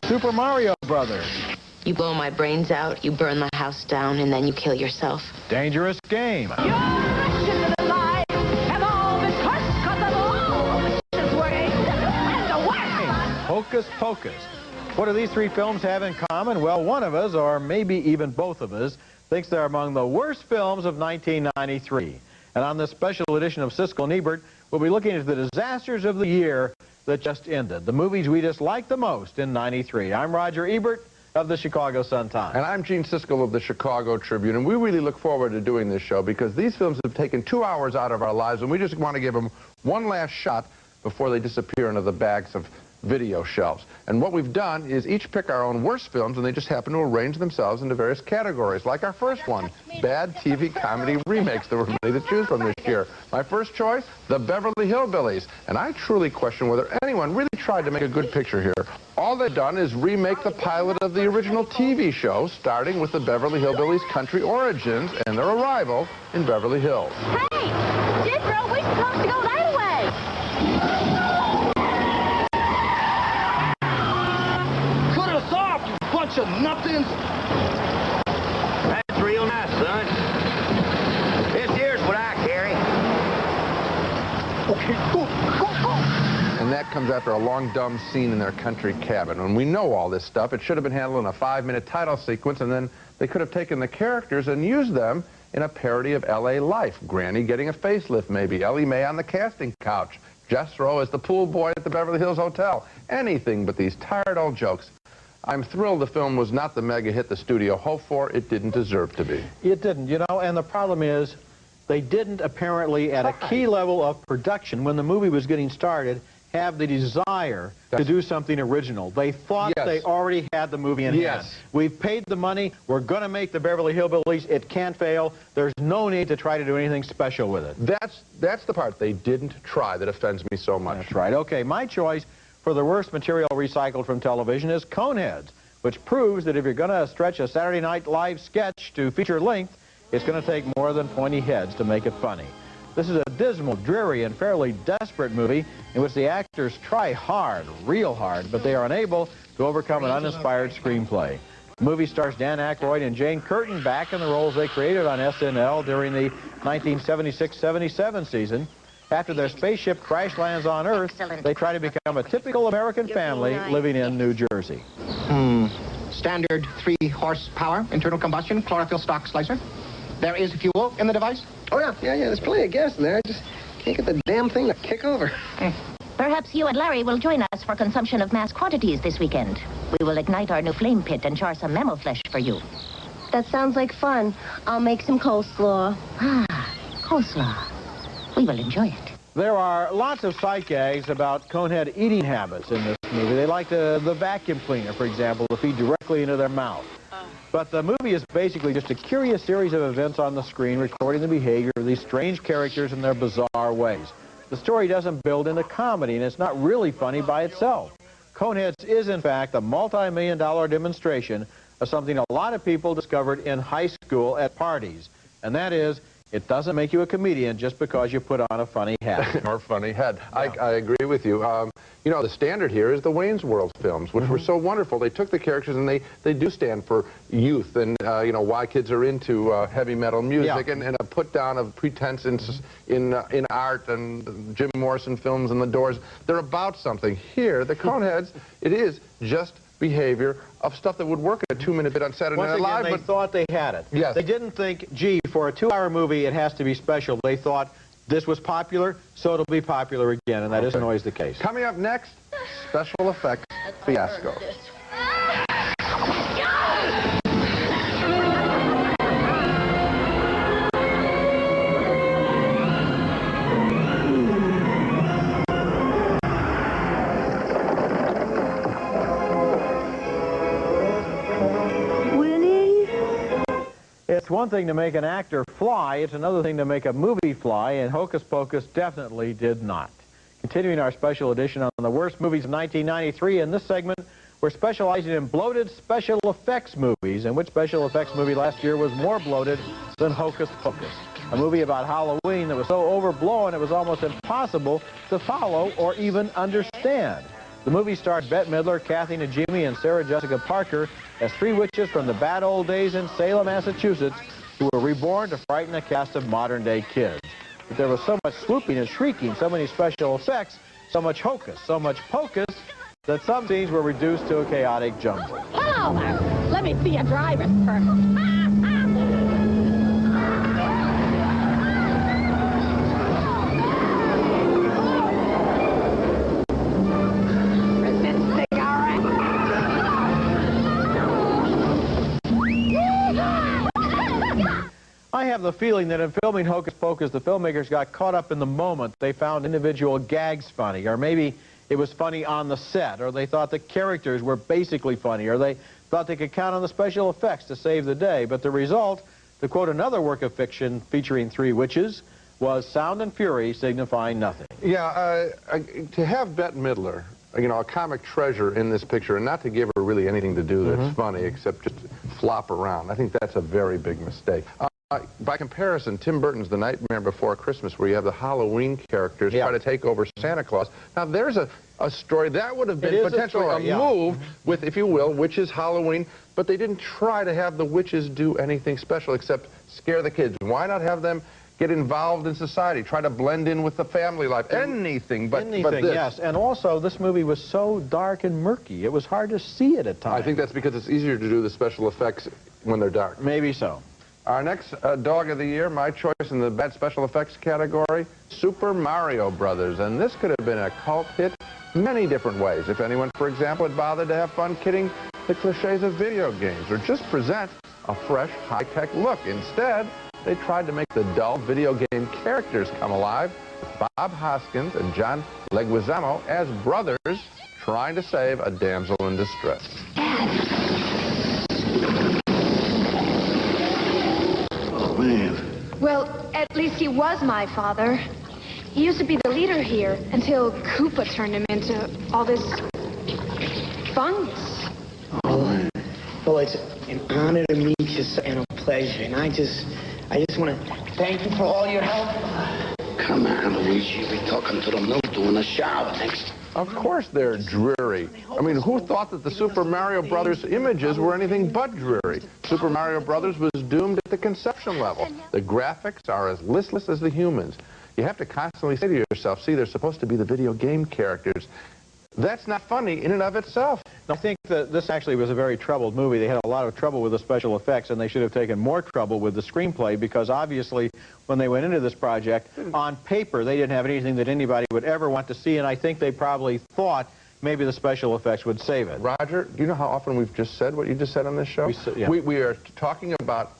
Super Mario Brothers. You blow my brains out, you burn the house down, and then you kill yourself. Dangerous Game. Your actions in life have all been cursed because of all the were aimed and the worst. Hocus Pocus. What do these three films have in common? Well, one of us, or maybe even both of us, thinks they're among the worst films of 1993. And on this special edition of Siskel and Ebert, we'll be looking at the disasters of the year that just ended, the movies we disliked the most in '93. I'm Roger Ebert of the Chicago Sun-Times. And I'm Gene Siskel of the Chicago Tribune, and we really look forward to doing this show because these films have taken 2 hours out of our lives, and we just want to give them one last shot before they disappear into the bags of video shelves. And what we've done is each pick our own worst films, and they just happen to arrange themselves into various categories, like our first one, bad TV comedy remakes. There were many to choose from this year. My first choice, The Beverly Hillbillies. And I truly question whether anyone really tried to make a good picture here. All they've done is remake the pilot of the original TV show, starting with the Beverly Hillbillies' country origins and their arrival in Beverly Hills. Hey, Jethro, we're supposed to go that way. Bunch of nothings. That's real nice, son. This here's what I carry. Okay, go. And that comes after a long, dumb scene in their country cabin. When we know all this stuff, it should have been handled in a 5-minute title sequence, and then they could have taken the characters and used them in a parody of L.A. life. Granny getting a facelift, maybe. Ellie Mae on the casting couch. Jethro as the pool boy at the Beverly Hills Hotel. Anything but these tired old jokes. I'm thrilled the film was not the mega hit the studio hoped for. It didn't deserve to be. It didn't, you know, and the problem is they didn't apparently at a key level of production when the movie was getting started have the desire to do something original. They thought they already had the movie in hand. We've paid the money. We're going to make the Beverly Hillbillies. It can't fail. There's no need to try to do anything special with it. That's the part they didn't try that offends me so much. That's right. Okay, my choice for the worst material recycled from television is Coneheads, which proves that if you're going to stretch a Saturday Night Live sketch to feature length, it's going to take more than pointy heads to make it funny. This is a dismal, dreary, and fairly desperate movie in which the actors try hard, real hard, but they are unable to overcome an uninspired screenplay. The movie stars Dan Aykroyd and Jane Curtin back in the roles they created on SNL during the 1976-77 season. After their spaceship crash lands on Earth, they try to become a typical American family living in New Jersey. Standard 3-horsepower internal combustion chlorophyll stock slicer. There is fuel in the device? Oh, yeah, there's plenty of gas in there. I just can't get the damn thing to kick over. Perhaps you and Larry will join us for consumption of mass quantities this weekend. We will ignite our new flame pit and char some mammal flesh for you. That sounds like fun. I'll make some coleslaw. Ah, coleslaw. We will enjoy it. There are lots of sight gags about conehead eating habits in this movie. They like the vacuum cleaner, for example, to feed directly into their mouth. But the movie is basically just a curious series of events on the screen recording the behavior of these strange characters in their bizarre ways. The story doesn't build into comedy, and it's not really funny by itself. Coneheads is, in fact, a multi-million-dollar demonstration of something a lot of people discovered in high school at parties, and that is, it doesn't make you a comedian just because you put on a funny hat. Or funny head. I agree with you. You know, the standard here is the Wayne's World films, which were so wonderful. They took the characters and they do stand for youth and, you know, why kids are into heavy metal music and a put down of pretense in art and Jim Morrison films and the Doors. They're about something. Here, the Coneheads, it is just behavior of stuff that would work in a 2-minute bit on Saturday Night Live. They thought they had it. Yes. They didn't think, gee, for a 2-hour movie, it has to be special. They thought this was popular, so it'll be popular again, and that isn't always the case. Coming up next, special effects fiasco. It's one thing to make an actor fly, it's another thing to make a movie fly, and Hocus Pocus definitely did not. Continuing our special edition on the worst movies of 1993, in this segment, we're specializing in bloated special effects movies, and which special effects movie last year was more bloated than Hocus Pocus? A movie about Halloween that was so overblown it was almost impossible to follow or even understand. The movie starred Bette Midler, Kathy Najimy, and Sarah Jessica Parker as three witches from the bad old days in Salem, Massachusetts, who were reborn to frighten a cast of modern-day kids. But there was so much swooping and shrieking, so many special effects, so much hocus, so much pocus, that some scenes were reduced to a chaotic jumble. Hello there. Let me see you driving first. I have the feeling that in filming Hocus Pocus, the filmmakers got caught up in the moment. They found individual gags funny, or maybe it was funny on the set, or they thought the characters were basically funny, or they thought they could count on the special effects to save the day. But the result, to quote another work of fiction featuring three witches, was sound and fury signifying nothing. Yeah, to have Bette Midler, you know, a comic treasure in this picture, and not to give her really anything to do that's funny except just flop around, I think that's a very big mistake. By comparison, Tim Burton's The Nightmare Before Christmas, where you have the Halloween characters try to take over Santa Claus. Now, there's a story that would have been potentially a move with, if you will, witches Halloween, but they didn't try to have the witches do anything special except scare the kids. Why not have them get involved in society, try to blend in with the family life, anything but this. Yes, and also this movie was so dark and murky, it was hard to see it at times. I think that's because it's easier to do the special effects when they're dark. Maybe so. Our next dog of the year, my choice in the bad special effects category, Super Mario Brothers. And this could have been a cult hit many different ways. If anyone, for example, had bothered to have fun kidding the cliches of video games or just present a fresh, high-tech look. Instead, they tried to make the dull video game characters come alive with Bob Hoskins and John Leguizamo as brothers trying to save a damsel in distress. Well, at least he was my father. He used to be the leader here until Koopa turned him into all this fungus. Oh, well, it's an honor to meet you and a pleasure. And I just want to thank you for all your help. Come on, Luigi. We're talking to the mildew in the shower next. Of course they're dreary. I mean, who thought that the Super Mario Brothers images were anything but dreary? Super Mario Brothers was doomed at the conception level. The graphics are as listless as the humans. You have to constantly say to yourself, see, they're supposed to be the video game characters. That's not funny in and of itself. I think that this actually was a very troubled movie. They had a lot of trouble with the special effects, and they should have taken more trouble with the screenplay, because obviously when they went into this project, on paper they didn't have anything that anybody would ever want to see, and I think they probably thought maybe the special effects would save it. Roger, do you know how often we've just said what you just said on this show? We are talking about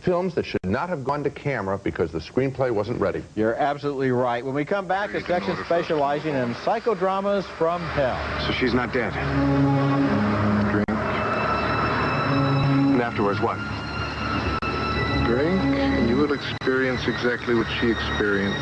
films that should not have gone to camera because the screenplay wasn't ready. You're absolutely right. When we come back, a section specializing in psychodramas from hell. So she's not dead. Drink. And afterwards, what? Drink, and you will experience exactly what she experienced.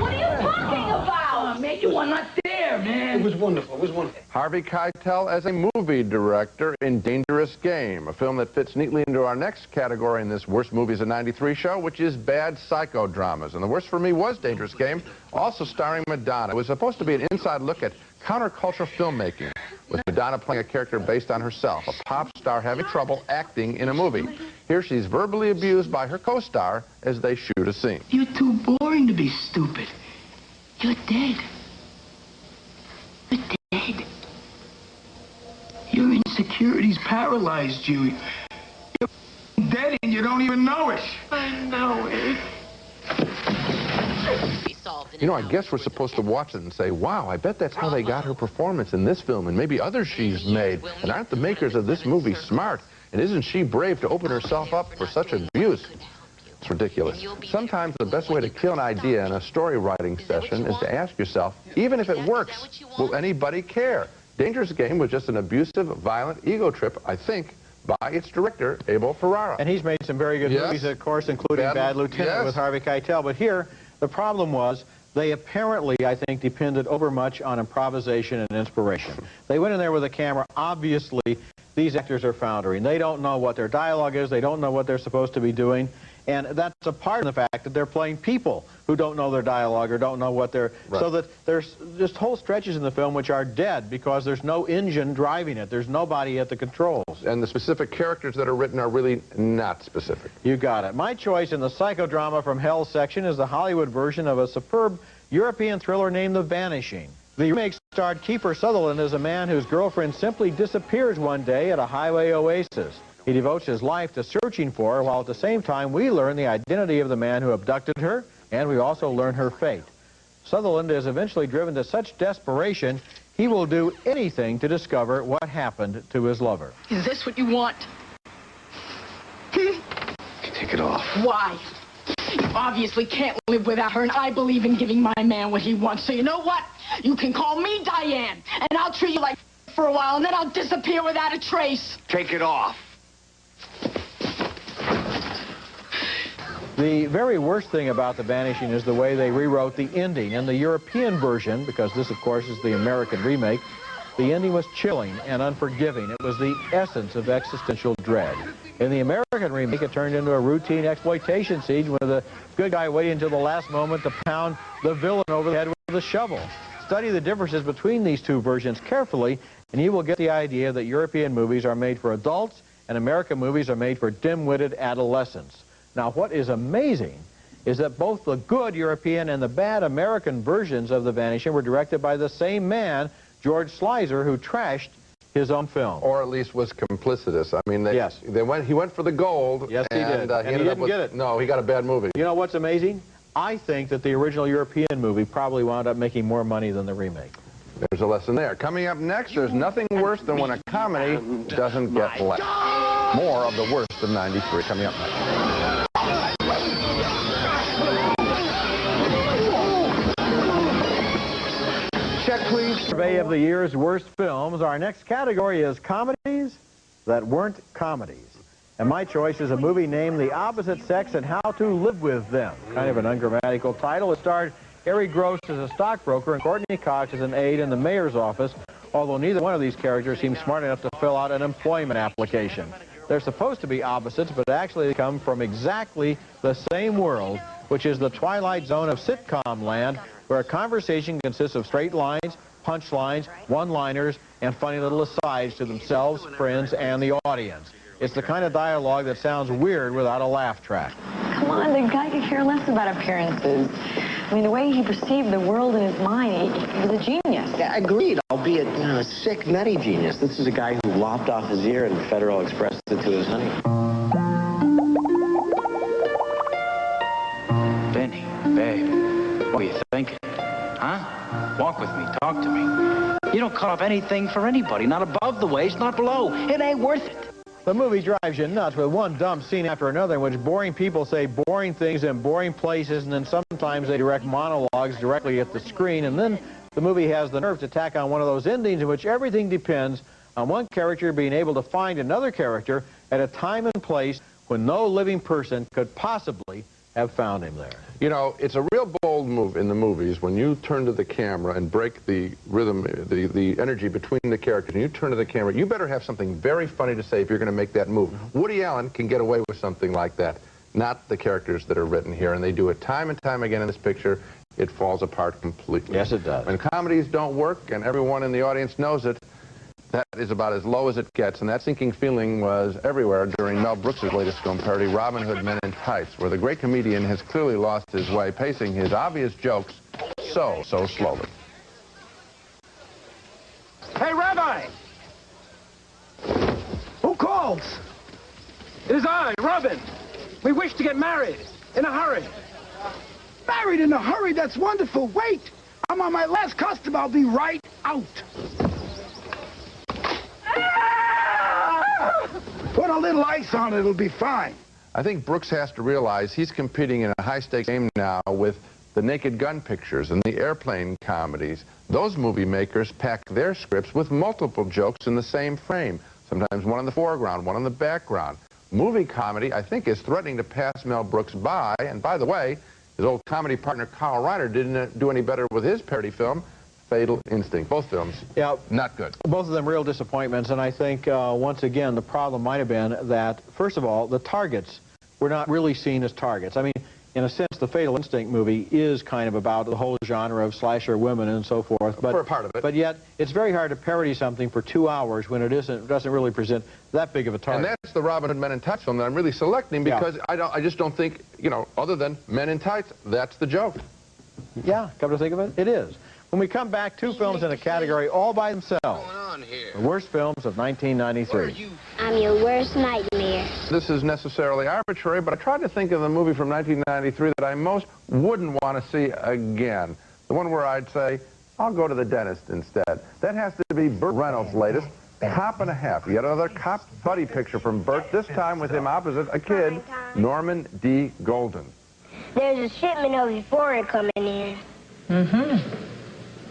What are you talking about? Man, you were not there, man. It was wonderful. It was wonderful. Harvey Keitel as a movie director in Dangerous Game, a film that fits neatly into our next category in this Worst Movies of '93 show, which is bad psychodramas. And the worst for me was Dangerous Game, also starring Madonna. It was supposed to be an inside look at counterculture filmmaking, with Madonna playing a character based on herself, a pop star having trouble acting in a movie. Here she's verbally abused by her co-star as they shoot a scene. You're too boring to be stupid. You're dead. You're dead. Your insecurities paralyzed you. You're dead and you don't even know it. I know it. You know, I guess we're supposed to watch it and say, wow, I bet that's how they got her performance in this film and maybe others she's made. And aren't the makers of this movie smart? And isn't she brave to open herself up for such abuse? It's ridiculous. Sometimes the best way to kill an idea in a story writing session is to ask yourself, even if it works, will anybody care? Dangerous Game was just an abusive, violent ego trip, I think, by its director, Abel Ferrara. And he's made some very good movies, of course, including Bad Lieutenant with Harvey Keitel. But here, the problem was they apparently, I think, depended overmuch on improvisation and inspiration. They went in there with a camera. Obviously, these actors are foundering. They don't know what their dialogue is. They don't know what they're supposed to be doing. And that's a part of the fact that they're playing people who don't know their dialogue or don't know what they're... Right. So that there's just whole stretches in the film which are dead because there's no engine driving it. There's nobody at the controls. And the specific characters that are written are really not specific. You got it. My choice in the psychodrama from Hell section is the Hollywood version of a superb European thriller named The Vanishing. The remake starred Kiefer Sutherland as a man whose girlfriend simply disappears one day at a highway oasis. He devotes his life to searching for her, while at the same time we learn the identity of the man who abducted her, and we also learn her fate. Sutherland is eventually driven to such desperation, he will do anything to discover what happened to his lover. Is this what you want? Take it off. Why? You obviously can't live without her, and I believe in giving my man what he wants. So you know what? You can call me Diane, and I'll treat you like for a while, and then I'll disappear without a trace. Take it off. The very worst thing about The Vanishing is the way they rewrote the ending. In the European version, because this, of course, is the American remake, the ending was chilling and unforgiving. It was the essence of existential dread. In the American remake, it turned into a routine exploitation scene with a good guy waiting until the last moment to pound the villain over the head with a shovel. Study the differences between these two versions carefully, and you will get the idea that European movies are made for adults and American movies are made for dim-witted adolescents. Now, what is amazing is that both the good European and the bad American versions of The Vanishing were directed by the same man, George Slicer, who trashed his own film. Or at least was complicitous. I mean, he went for the gold. Yes, he did. And he didn't get it. No, he got a bad movie. You know what's amazing? I think that the original European movie probably wound up making more money than the remake. There's a lesson there. Coming up next, there's nothing worse than when a comedy doesn't get laughed. More of the worst of '93 coming up next. Check, please. Survey of the year's worst films. Our next category is comedies that weren't comedies. And my choice is a movie named The Opposite Sex and How to Live With Them. Kind of an ungrammatical title. It starred Harry Gross as a stockbroker and Courtney Cox as an aide in the mayor's office, although neither one of these characters seems smart enough to fill out an employment application. They're supposed to be opposites, but actually they come from exactly the same world, which is the twilight zone of sitcom land, where a conversation consists of straight lines, punchlines, one-liners, and funny little asides to themselves, friends, and the audience. It's the kind of dialogue that sounds weird without a laugh track. Come on, the guy could care less about appearances. I mean, the way he perceived the world in his mind, he was a genius. Yeah, agreed, albeit a sick, nutty genius. This is a guy who lopped off his ear and Federal expressed it to his honey. Benny, babe, what are you thinking? Huh? Walk with me, talk to me. You don't cut off anything for anybody, not above the waist, not below. It ain't worth it. The movie drives you nuts with one dumb scene after another in which boring people say boring things in boring places, and then sometimes they direct monologues directly at the screen, and then the movie has the nerve to tack on one of those endings in which everything depends on one character being able to find another character at a time and place when no living person could possibly have found him there. You know, it's a real bold move in the movies when you turn to the camera and break the rhythm, the energy between the characters, and you turn to the camera, you better have something very funny to say if you're going to make that move. Woody Allen can get away with something like that, not the characters that are written here, and they do it time and time again in this picture. It falls apart completely. Yes, it does. When comedies don't work, and everyone in the audience knows it, that is about as low as it gets, and that sinking feeling was everywhere during Mel Brooks' latest film parody, Robin Hood Men in Tights, where the great comedian has clearly lost his way, pacing his obvious jokes so slowly. Hey, Rabbi! Who calls? It is I, Robin. We wish to get married in a hurry. Married in a hurry? That's wonderful. Wait! I'm on my last custom. I'll be right out. Put a little ice on it, it'll be fine. I think Brooks has to realize he's competing in a high-stakes game now with the Naked Gun pictures and the airplane comedies, those movie makers pack their scripts with multiple jokes in the same frame, sometimes one in the foreground, one in the background. Movie comedy, I think, is threatening to pass Mel Brooks by, and by the way, his old comedy partner Carl Reiner didn't do any better with his parody film, Fatal Instinct. Both films, not good. Both of them real disappointments, and I think, once again, the problem might have been that, first of all, the targets were not really seen as targets. I mean, in a sense, the Fatal Instinct movie is kind of about the whole genre of slasher women and so forth. But, for a part of it. But yet, it's very hard to parody something for 2 hours when it doesn't really present that big of a target. And that's the Robin Hood Men in Tights film that I'm really selecting because I just don't think, you know, other than Men in Tights, that's the joke. Yeah, come to think of it, it is. When we come back, two films in a category all by themselves. The worst films of 1993. I'm your worst nightmare. This is necessarily arbitrary, but I tried to think of the movie from 1993 that I most wouldn't want to see again. The one where I'd say, I'll go to the dentist instead. That has to be Burt Reynolds' latest, Cop and a Half. Yet another cop buddy picture from Burt, this time with him opposite a kid, Norman D. Golden. There's a shipment of euphoria coming in.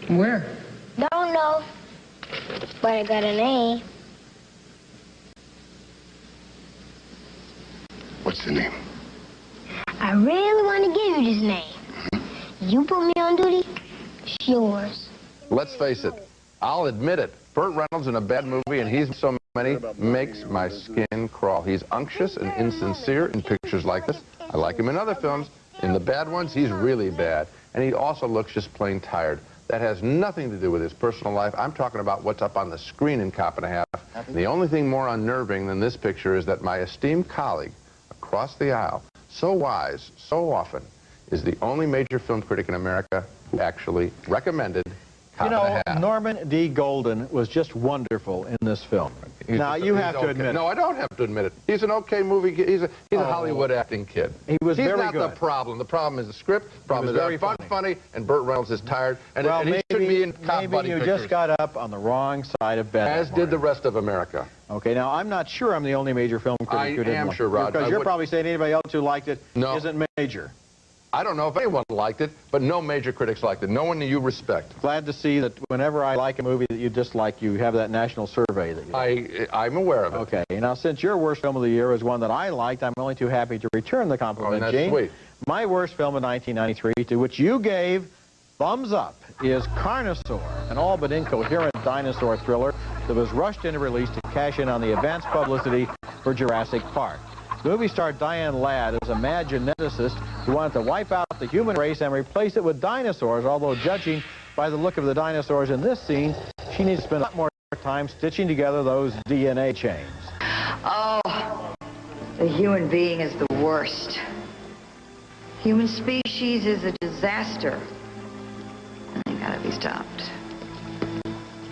Where? Don't know, but I got a name. What's the name? I really want to give you this name. You put me on duty, it's yours. Let's face it, I'll admit it. Burt Reynolds in a bad movie, and he's so many, makes my skin crawl. He's unctuous and insincere in pictures like this. I like him in other films. In the bad ones, he's really bad. And he also looks just plain tired. That has nothing to do with his personal life. I'm talking about what's up on the screen in Cop and a Half. And the only thing more unnerving than this picture is that my esteemed colleague across the aisle, so wise, so often, is the only major film critic in America who actually recommended Cop and a Half. Norman D. Golden was just wonderful in this film. Now, you have to admit it. No, I don't have to admit it. He's an okay movie. He's a Hollywood acting kid. He was very good. He's not the problem. The problem is the script. The problem is very funny, and Burt Reynolds is tired. And, well, and he should be in cop buddy you pictures. just got up on the wrong side of bed. As did the rest of America. Okay, now, I'm not sure I'm the only major film critic who didn't I am like sure, it. Rod. Because you're probably saying anybody else who liked it isn't major. I don't know if anyone liked it, but no major critics liked it. No one that you respect. Glad to see that whenever I like a movie that you dislike, you have that national survey that you I'm aware of it. Okay, now since your worst film of the year is one that I liked, I'm only too happy to return the compliment, that's Gene. sweet. My worst film of 1993, to which you gave thumbs up, is Carnosaur, an all but incoherent dinosaur thriller that was rushed into release to cash in on the advanced publicity for Jurassic Park. The movie starred Diane Ladd as a mad geneticist who wanted to wipe out the human race and replace it with dinosaurs, although judging by the look of the dinosaurs in this scene, she needs to spend a lot more time stitching together those DNA chains. Oh, the human being is the worst. Human species is a disaster. And they gotta be stopped.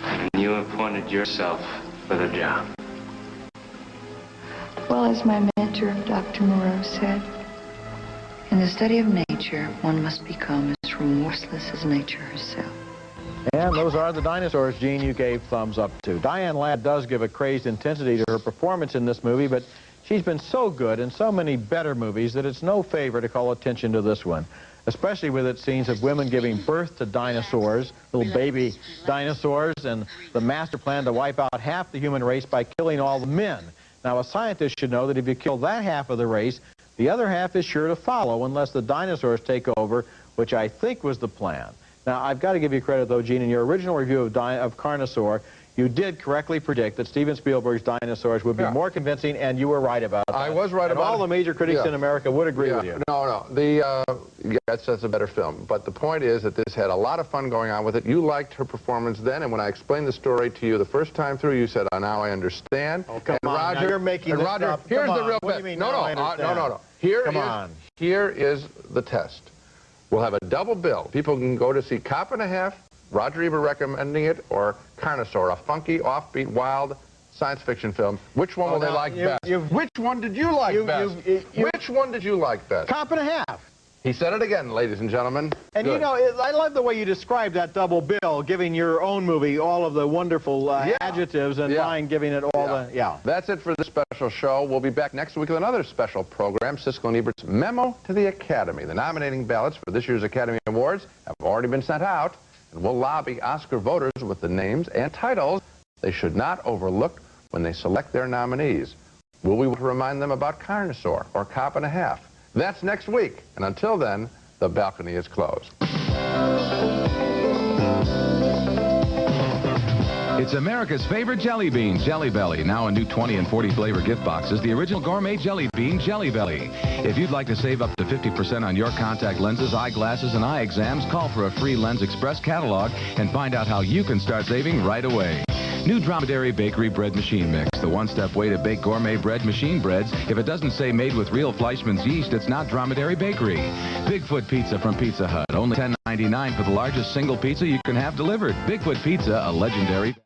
And you appointed yourself for the job. Well, as my mentor, Dr. Moreau, said, in the study of nature, one must become as remorseless as nature herself. And those are the dinosaurs, Gene, you gave thumbs up to. Diane Ladd does give a crazed intensity to her performance in this movie, but she's been so good in so many better movies that it's no favor to call attention to this one, especially with its scenes of women giving birth to dinosaurs, little baby dinosaurs, and the master plan to wipe out half the human race by killing all the men. Now, a scientist should know that if you kill that half of the race, the other half is sure to follow unless the dinosaurs take over, which I think was the plan. Now, I've got to give you credit, though, Gene, in your original review of Carnosaur, you did correctly predict that Steven Spielberg's dinosaurs would be more convincing, and you were right about that. I was right about it. And all the major critics in America would agree with you. No. That's a better film. But the point is that this had a lot of fun going on with it. You liked her performance then, and when I explained the story to you the first time through, you said, oh, now I understand. Oh, come on. Roger, now you're making this Roger, up. here's Come the on. real What do bit. you mean, No. Here is the test. We'll have a double bill. People can go to see Cop and a Half, Roger Ebert recommending it, or Carnosaur, a funky, offbeat, wild science fiction film. Which one will they like best? Which one did you like best? Which one did you like best? Cop and a Half. He said it again, ladies and gentlemen. And Good. you know, I love the way you described that double bill, giving your own movie all of the wonderful adjectives and mine giving it all the, That's it for this special show. We'll be back next week with another special program, Siskel and Ebert's Memo to the Academy. The nominating ballots for this year's Academy Awards have already been sent out, and we'll lobby Oscar voters with the names and titles they should not overlook when they select their nominees. Will we remind them about Carnosaur or Cop and a Half? That's next week, and until then, the balcony is closed. It's America's favorite jelly bean, Jelly Belly. Now in new 20 and 40 flavor gift boxes, the original gourmet jelly bean, Jelly Belly. If you'd like to save up to 50% on your contact lenses, eyeglasses, and eye exams, call for a free Lens Express catalog and find out how you can start saving right away. New Dromedary Bakery Bread Machine Mix, the one-step way to bake gourmet bread machine breads. If it doesn't say made with real Fleischmann's yeast, it's not Dromedary Bakery. Bigfoot Pizza from Pizza Hut, only $10.99 for the largest single pizza you can have delivered. Bigfoot Pizza, a legendary...